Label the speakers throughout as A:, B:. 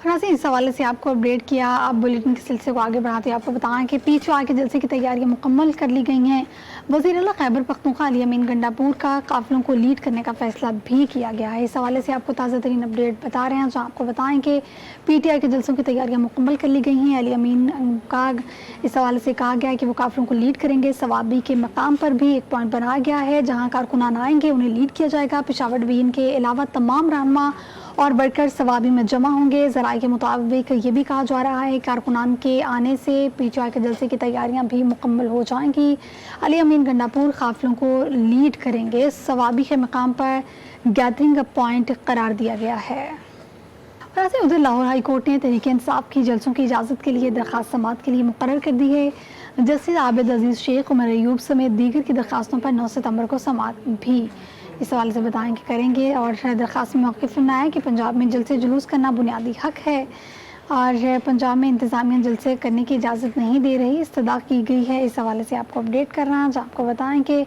A: ناظرین اس حوالے سے آپ کو اپڈیٹ کیا. اب بلیٹن کے سلسلے کو آگے بڑھاتے آپ کو بتائیں کہ PTI کے جلسے کی تیاریاں مکمل کر لی گئی ہیں. وزیر اعلیٰ خیبر پختونخوا علی امین گنڈا پور کا قافلوں کو لیڈ کرنے کا فیصلہ بھی کیا گیا ہے. اس حوالے سے آپ کو تازہ ترین اپڈیٹ بتا رہے ہیں, جہاں آپ کو بتائیں کہ PTI کے جلسوں کی تیاریاں مکمل کر لی گئی ہیں. علی امین کا اس حوالے سے کہا گیا ہے کہ وہ قافلوں کو لیڈ کریں گے. ثوابی کے مقام پر بھی ایک پوائنٹ بنایا گیا ہے جہاں کارکنان آئیں گے, انہیں لیڈ کیا جائے گا. پشاور ڈویژن کے علاوہ تمام رہنما اور ورکر ثوابی میں جمع ہوں گے. ذرائع کے مطابق یہ بھی کہا جا رہا ہے کارکنان کے آنے سے PTI کے جلسے کی تیاریاں بھی مکمل ہو جائیں گی. علی امین گنڈا پور قافلوں کو لیڈ کریں گے. ثوابی کے مقام پر گیدرنگ پوائنٹ قرار دیا گیا ہے. ادھر لاہور ہائی کورٹ نے تحریک انصاف کی جلسوں کی اجازت کے لیے درخواست سماعت کے لیے مقرر کر دی ہے. جسٹس عابد عزیز شیخ, عمر ایوب سمیت دیگر کی درخواستوں پر 9 ستمبر کو سماعت بھی اس حوالے سے بتائیں کہ کریں گے. اور درخواست میں موقف کرنا ہے کہ پنجاب میں جلسے جلوس کرنا بنیادی حق ہے اور پنجاب میں انتظامیہ جلسے کرنے کی اجازت نہیں دے رہی, استدعا کی گئی ہے. اس حوالے سے آپ کو اپڈیٹ کر رہا ہوں, جہاں آپ کو بتائیں کہ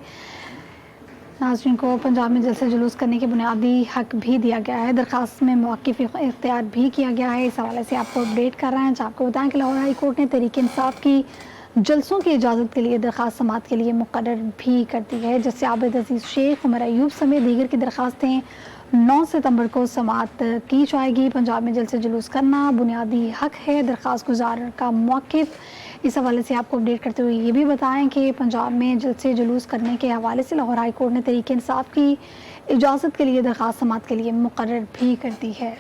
A: ناظرین کو پنجاب میں جلسے جلوس کرنے کے بنیادی حق بھی دیا گیا ہے. درخواست میں موقف اختیار بھی کیا گیا ہے. اس حوالے سے آپ کو اپڈیٹ کر رہے ہیں, جہاں آپ کو بتائیں کہ لاہور ہائی کورٹ نے تحریک انصاف کی جلسوں کی اجازت کے لیے درخواست سماعت کے لیے مقرر بھی کر دی ہے. جس سے عابد عزیز شیخ, عمر ایوب سمیت دیگر کی درخواستیں 9 ستمبر کو سماعت کی جائے گی. پنجاب میں جلسے جلوس کرنا بنیادی حق ہے, درخواست گزار کا موقف. اس حوالے سے آپ کو اپڈیٹ کرتے ہوئے یہ بھی بتائیں کہ پنجاب میں جلسے جلوس کرنے کے حوالے سے لاہور ہائی کورٹ نے تحریک انصاف کی اجازت کے لیے درخواست سماعت کے لیے مقرر بھی کر دی ہے.